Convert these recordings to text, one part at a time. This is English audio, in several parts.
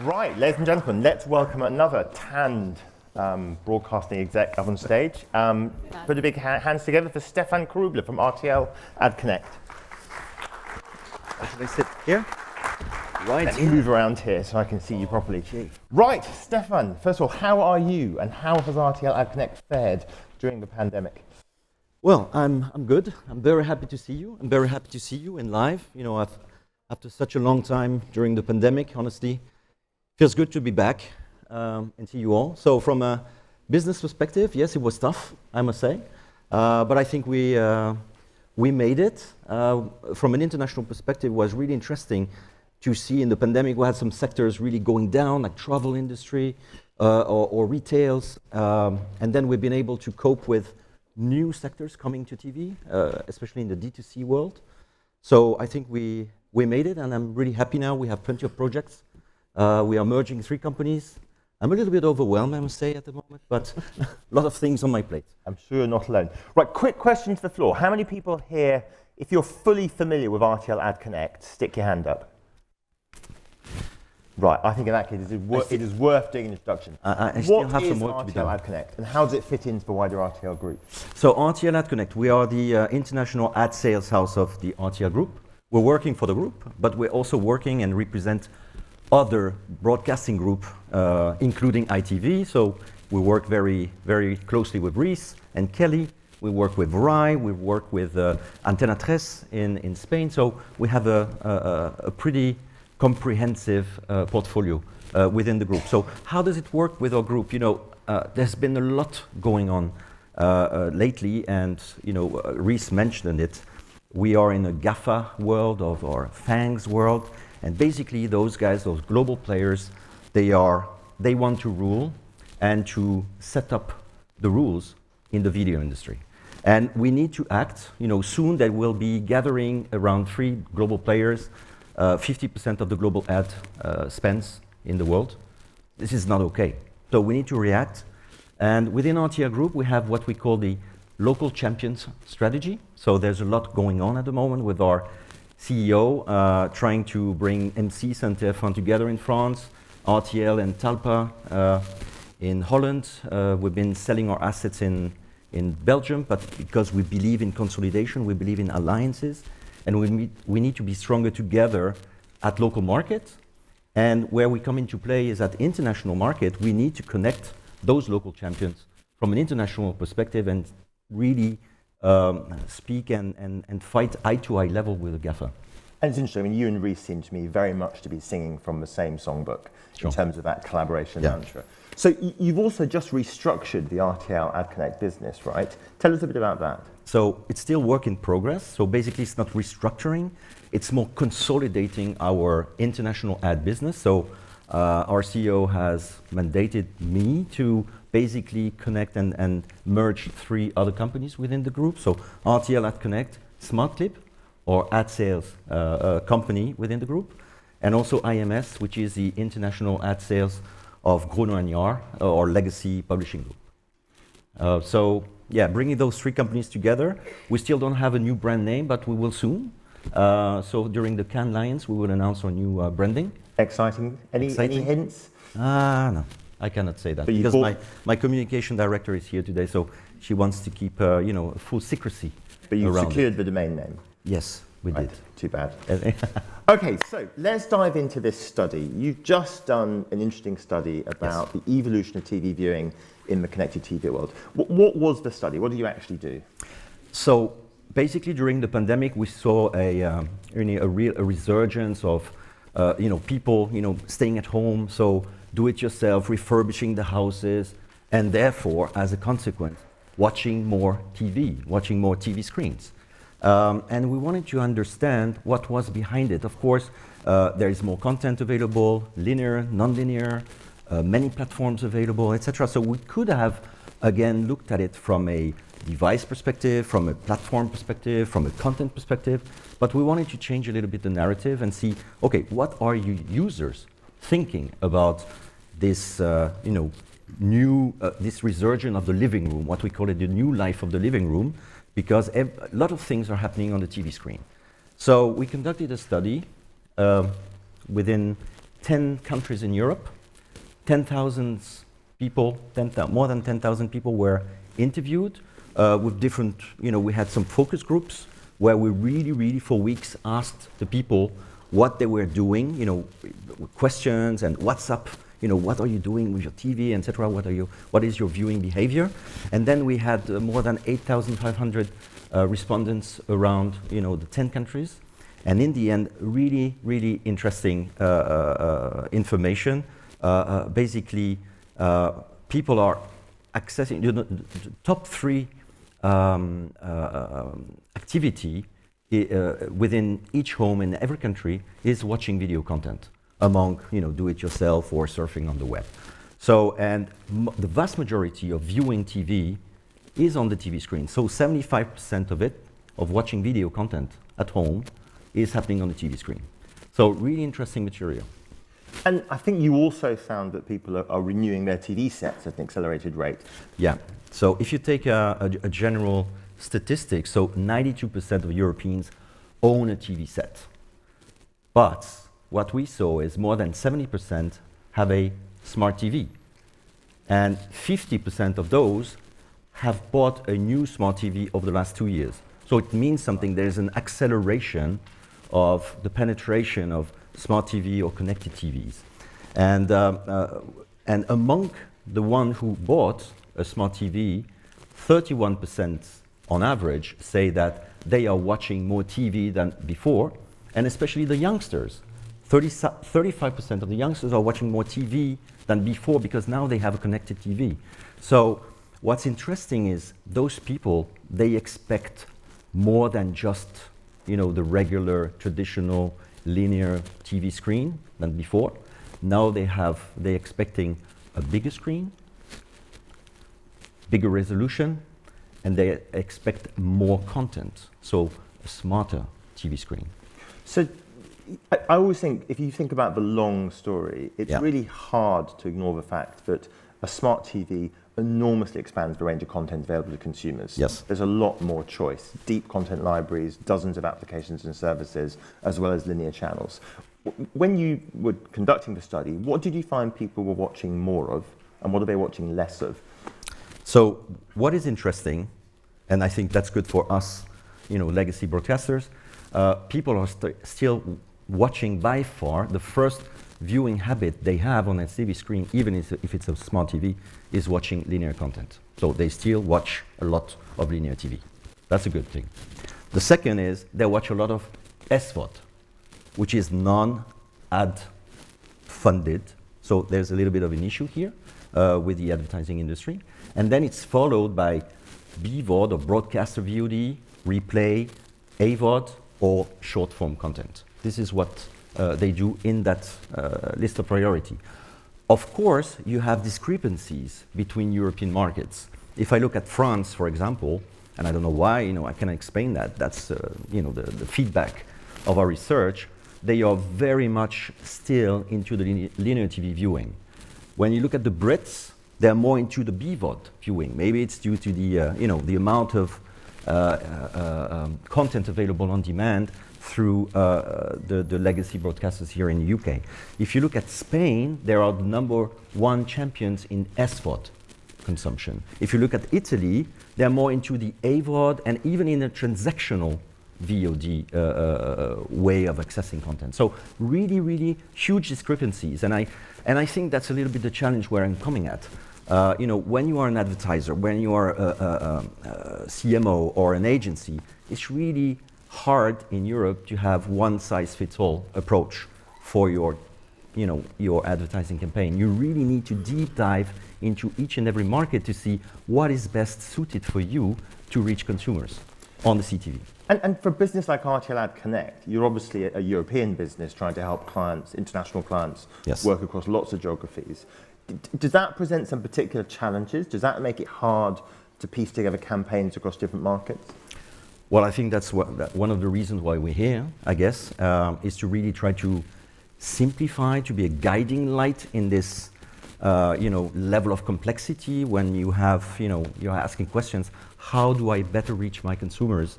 Right, ladies and gentlemen, let's welcome another tanned broadcasting exec up on stage. Put a big hands together for Stefan Krubler from RTL Connect. Should I sit here? Right. Let's move around here so I can see you properly. Right, Stefan, first of all, how are you and how has RTL Connect fared during the pandemic? Well, I'm good. I'm very happy to see you. I'm very happy to see you in live. You know, after such a long time during the pandemic, honestly, feels good to be back and see you all. So from a business perspective, yes, it was tough, I must say, but I think we made it. From an international perspective, it was really interesting to see in the pandemic we had some sectors really going down, like travel industry or retails, and then we've been able to cope with new sectors coming to TV, especially in the D2C world. So I think we made it, and I'm really happy now. We have plenty of projects. We are merging 3 companies. I'm a little bit overwhelmed, I must say, at the moment, but a lot of things on my plate. I'm sure you're not alone. Right, quick question to the floor. How many people here, if you're fully familiar with RTL Connect, stick your hand up? Right, I think in that case it is worth doing an introduction. I still have some work to be done. What is RTL Connect and how does it fit into the wider RTL group? So RTL Connect, we are the international ad sales house of the RTL group. We're working for the group, but we're also working and represent other broadcasting group, including ITV. So we work very, very closely with Reese and Kelly. We work with Rai. We work with Antena 3 in Spain. So we have a pretty comprehensive portfolio within the group. So how does it work with our group? You know, there's been a lot going on lately, and you know, Reese mentioned it. We are in a GAFA world or FANGs world. And basically those guys, those global players, they want to rule and to set up the rules in the video industry. And we need to act. You know, soon they will be gathering around 3 global players, 50% of the global ad spends in the world. This is not okay. So we need to react. And within RTL Group, we have what we call the local champions strategy. So there's a lot going on at the moment with our CEO trying to bring M6 and TF1 together in France, RTL and Talpa in Holland. We've been selling our assets in Belgium, but because we believe in consolidation, we believe in alliances, and we need to be stronger together at local markets. And where we come into play is at international market. We need to connect those local champions from an international perspective and really speak and fight eye-to-eye level with the GAFA. And it's interesting, I mean, you and Reese seem to me very much to be singing from the same songbook in terms of that collaboration mantra. So you've also just restructured the RTL Connect business, right? Tell us a bit about that. So it's still work in progress. So basically it's not restructuring, it's more consolidating our international ad business. So our CEO has mandated me to basically connect and merge 3 other companies within the group. So RTL Connect, SmartClip, or ad sales company within the group, and also IMS, which is the international ad sales of Gruner & Jahr, or legacy publishing group. So yeah, bringing those 3 companies together. We still don't have a new brand name, but we will soon. So during the Cannes Lions, we will announce our new branding. Exciting. Any hints? No, I cannot say that, because my communication director is here today, so she wants to keep you know, full secrecy. But you secured the domain name? Yes, we did. Too bad. Okay, so let's dive into this study. You've just done an interesting study about the evolution of TV viewing in the connected TV world. What was the study? What did you actually do? So basically, during the pandemic, we saw a resurgence of you know, people, you know, staying at home, so do it yourself, refurbishing the houses, and therefore, as a consequence, watching more TV screens. And we wanted to understand what was behind it. Of course, there is more content available, linear, non-linear, many platforms available, etc. So we could have, again, looked at it from a device perspective, from a platform perspective, from a content perspective, but we wanted to change a little bit the narrative and see, okay, what are you users thinking about this, you know, new, this resurgence of the living room, what we call it the new life of the living room, because a lot of things are happening on the TV screen. So we conducted a study within 10 countries in Europe, 10,000 people, more than 10,000 people were interviewed with different, we had some focus groups where we really for weeks asked the people what they were doing, questions and what's up, what are you doing with your TV, etc. What is your viewing behavior? And then we had more than 8,500 respondents around, the 10 countries. And in the end, really interesting information. Basically, people are accessing the top 3 activity within each home in every country is watching video content among do-it-yourself or surfing on the web. So, and the vast majority of viewing TV is on the TV screen. So 75% of watching video content at home is happening on the TV screen. So really interesting material. And I think you also found that people are renewing their TV sets at an accelerated rate. Yeah. So if you take a general statistic, so 92% of Europeans own a TV set. But what we saw is more than 70% have a smart TV. And 50% of those have bought a new smart TV over the last 2 years. So it means something. There's an acceleration of the penetration of smart TV or connected TVs. And among the one who bought a smart TV, 31% on average say that they are watching more TV than before, and especially the youngsters. 35% of the youngsters are watching more TV than before because now they have a connected TV. So what's interesting is those people, they expect more than just the regular traditional linear TV screen than before. Now they're expecting a bigger screen, bigger resolution, and they expect more content, so a smarter TV screen. So I always think, if you think about the long story, it's really hard to ignore the fact that a smart TV enormously expands the range of content available to consumers. Yes. There's a lot more choice, deep content libraries, dozens of applications and services, as well as linear channels. When you were conducting the study, what did you find people were watching more of, and what are they watching less of? So what is interesting, and I think that's good for us, legacy broadcasters, people are still watching by far. The first viewing habit they have on a TV screen, even if it's a smart TV, is watching linear content. So they still watch a lot of linear TV. That's a good thing. The second is they watch a lot of SVOD, which is non-ad funded. So there's a little bit of an issue here with the advertising industry. And then it's followed by BVOD or broadcaster VOD, replay, AVOD, or short form content. This is what they do in that list of priority. Of course, you have discrepancies between European markets. If I look at France, for example, and I don't know why, I can explain that. That's the feedback of our research. They are very much still into the linear TV viewing. When you look at the Brits, they're more into the BVOD viewing. Maybe it's due to the amount of content available on demand through the legacy broadcasters here in the UK. If you look at Spain, they are the #1 champions in SVOD consumption. If you look at Italy, they're more into the AVOD and even in a transactional VOD way of accessing content. So really huge discrepancies. And I think that's a little bit the challenge where I'm coming at. When you are an advertiser, when you are a CMO or an agency, it's really hard in Europe to have one-size-fits-all approach for your advertising campaign. You really need to deep dive into each and every market to see what is best suited for you to reach consumers on the CTV. And for a business like RTL Connect, you're obviously a European business trying to help clients, international clients, work across lots of geographies. Does that present some particular challenges? Does that make it hard to piece together campaigns across different markets? Well, I think that's one of the reasons why we're here, I guess, is to really try to simplify, to be a guiding light in this, level of complexity when you have, you're asking questions, how do I better reach my consumers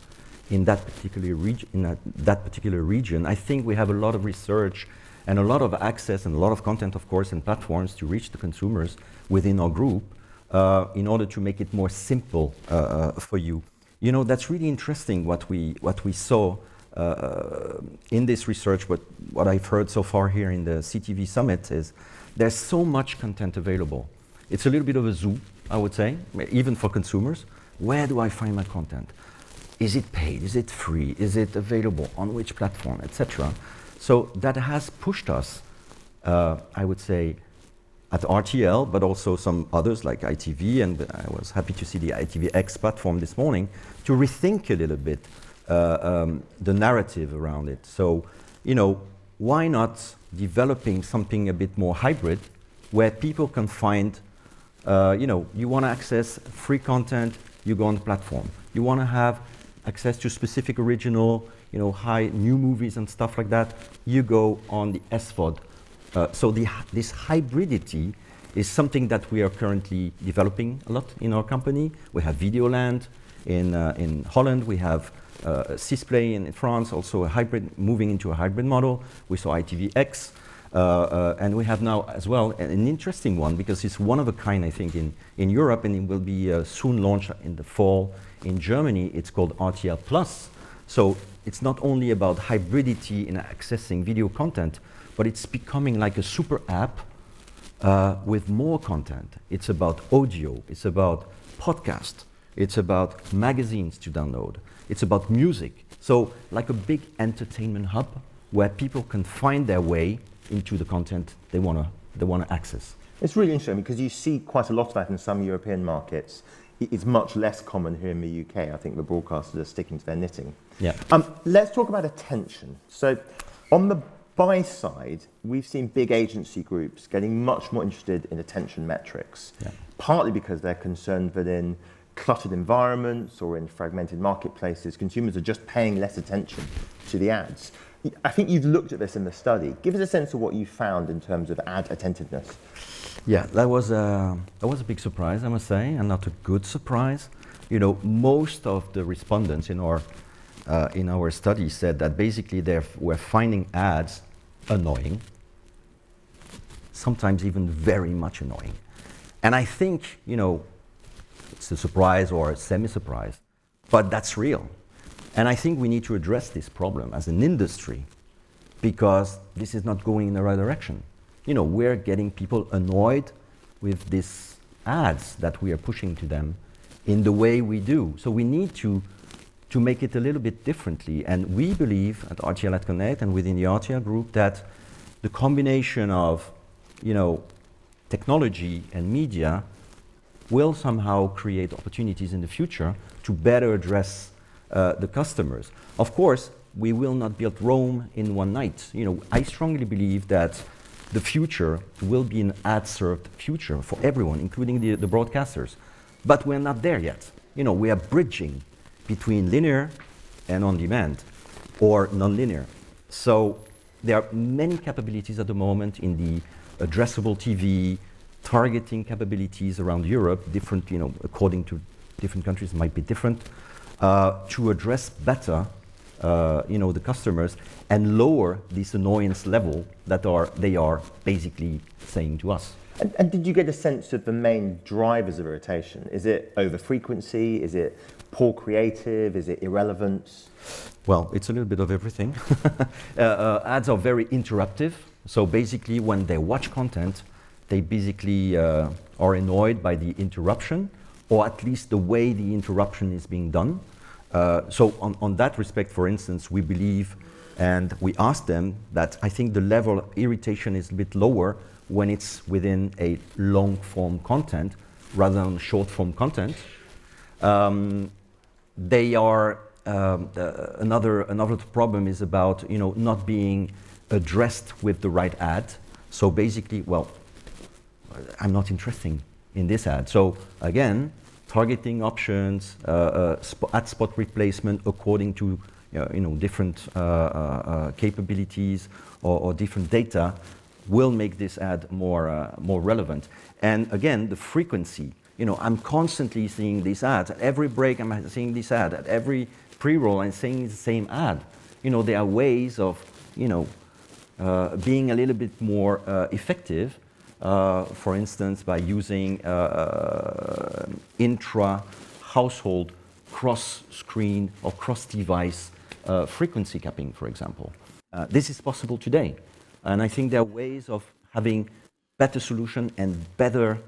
in that particular region? I think we have a lot of research and a lot of access and a lot of content, of course, and platforms to reach the consumers within our group in order to make it more simple for you. You know, that's really interesting what we saw in this research. What I've heard so far here in the CTV Summit is there's so much content available. It's a little bit of a zoo, I would say, even for consumers. Where do I find my content? Is it paid? Is it free? Is it available on which platform, etc.? So that has pushed us, I would say, at RTL, but also some others like ITV, and I was happy to see the ITVX platform this morning, to rethink a little bit the narrative around it. So, you know, why not developing something a bit more hybrid, where people can find, you know, you want to access free content, you go on the platform. You want to have access to specific original, you know, high new movies and stuff like that, you go on the SVOD. So this hybridity is something that we are currently developing a lot in our company. We have Videoland in Holland. We have Sisplay in France, also a hybrid, moving into a hybrid model. We saw ITVX. And we have now as well an interesting one, because it's one of a kind, I think, in Europe, and it will be soon launched in the fall in Germany. It's called RTL Plus. So it's not only about hybridity in accessing video content, but it's becoming like a super app with more content. It's about audio, it's about podcast, it's about magazines to download, it's about music. So like a big entertainment hub where people can find their way into the content they want to access. It's really interesting because you see quite a lot of that in some European markets. It's much less common here in the UK. I think the broadcasters are sticking to their knitting. Yeah. Let's talk about attention. So on the buy side, we've seen big agency groups getting much more interested in attention metrics, partly because they're concerned that in cluttered environments or in fragmented marketplaces, consumers are just paying less attention to the ads. I think you've looked at this in the study. Give us a sense of what you found in terms of ad attentiveness. Yeah, that was a big surprise, I must say, and not a good surprise. You know, most of the respondents in our study said that basically they were finding ads annoying, sometimes even very much annoying. And I think, you know, it's a surprise or a semi-surprise, but that's real. And I think we need to address this problem as an industry, because this is not going in the right direction. You know, we're getting people annoyed with these ads that we are pushing to them in the way we do. So we need to make it a little bit differently. And we believe at RTL Connect and within the RTL group that the combination of, you know, technology and media will somehow create opportunities in the future to better address the customers. Of course, we will not build Rome in one night. You know, I strongly believe that the future will be an ad-served future for everyone, including the broadcasters. But we're not there yet. You know, we are bridging between linear and on-demand, or non-linear. So there are many capabilities at the moment in the addressable TV, targeting capabilities around Europe, different, you know, according to different countries might be different, to address better, you know, the customers and lower this annoyance level that they are basically saying to us. And did you get a sense of the main drivers of irritation? Is it over frequency? Is it poor creative? Is it irrelevance? Well, it's a little bit of everything. Ads are very interruptive. So basically, when they watch content, they basically are annoyed by the interruption, or at least the way the interruption is being done. So on that respect, for instance, we believe, and we asked them that I think the level of irritation is a bit lower when it's within a long-form content rather than short-form content. They are another problem is about, you know, not being addressed with the right ad. So basically, well, I'm not interested in this ad. So again, targeting options, ad spot replacement according to you know, different capabilities or different data will make this ad more relevant. And again, the frequency. You know, I'm constantly seeing these ads. At every break, I'm seeing this ad. At every pre-roll, I'm seeing the same ad. You know, there are ways of, you know, being a little bit more effective, for instance, by using intra-household cross-screen or cross-device frequency capping, for example. This is possible today. And I think there are ways of having better solution and better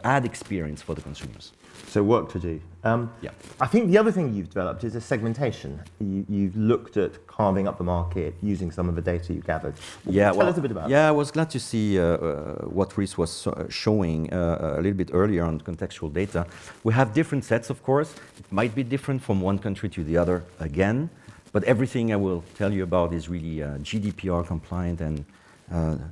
ad experience for the consumers. So work to do. Yeah. I think the other thing you've developed is a segmentation. You've looked at carving up the market using some of the data you gathered. Tell us a bit about that. Yeah, I was glad to see what Reese was showing a little bit earlier on contextual data. We have different sets, of course. It might be different from one country to the other again, but everything I will tell you about is really GDPR compliant and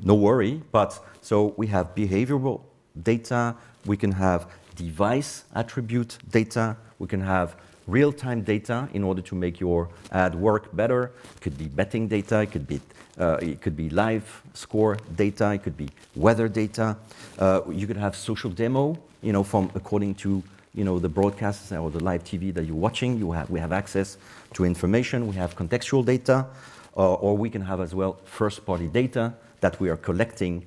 no worry. But so we have behavioral data, we can have device attribute data, we can have real-time data in order to make your ad work better. It could be betting data, it could be live score data, it could be weather data. You could have social demo, from according to the broadcasts or the live TV that you're watching. We have access to information. We have contextual data, or we can have as well first-party data that we are collecting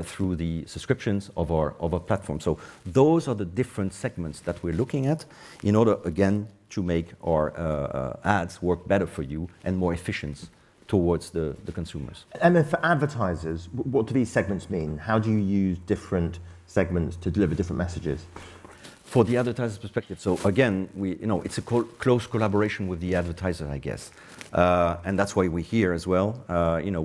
through the subscriptions of our platform. So those are the different segments that we're looking at in order, again, to make our ads work better for you and more efficient towards the consumers. And then for advertisers, what do these segments mean? How do you use different segments to deliver different messages? For the advertiser's perspective, so again, it's a close collaboration with the advertiser, I guess. And that's why we're here as well.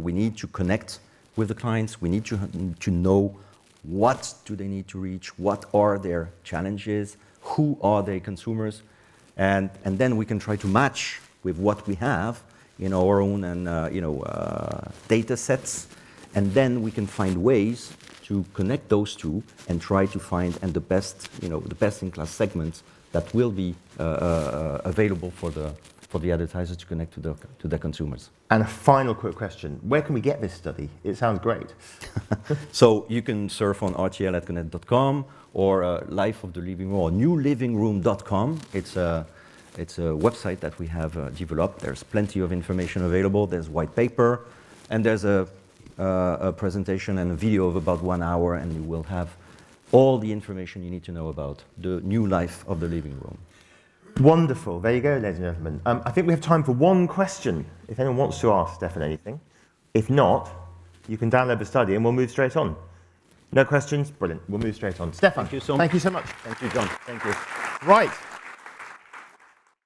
We need to connect with the clients. We need to know what do they need to reach, what are their challenges, who are their consumers, and then we can try to match with what we have in our own data sets, and then we can find ways to connect those two and try to find the best-in-class segments that will be available for the advertisers to connect to their consumers. And a final quick question. Where can we get this study? It sounds great. So you can surf on rtl@connect.com or Life of the Living Room or newlivingroom.com. It's a website that we have developed. There's plenty of information available. There's white paper, and there's a presentation and a video of about 1 hour, and you will have all the information you need to know about the new life of the living room. Wonderful. There you go, ladies and gentlemen. I think we have time for one question, if anyone wants to ask Stefan anything. If not, you can download the study and we'll move straight on. No questions? Brilliant. We'll move straight on. Stefan, thank you so much. Thank you, John. Thank you. Right.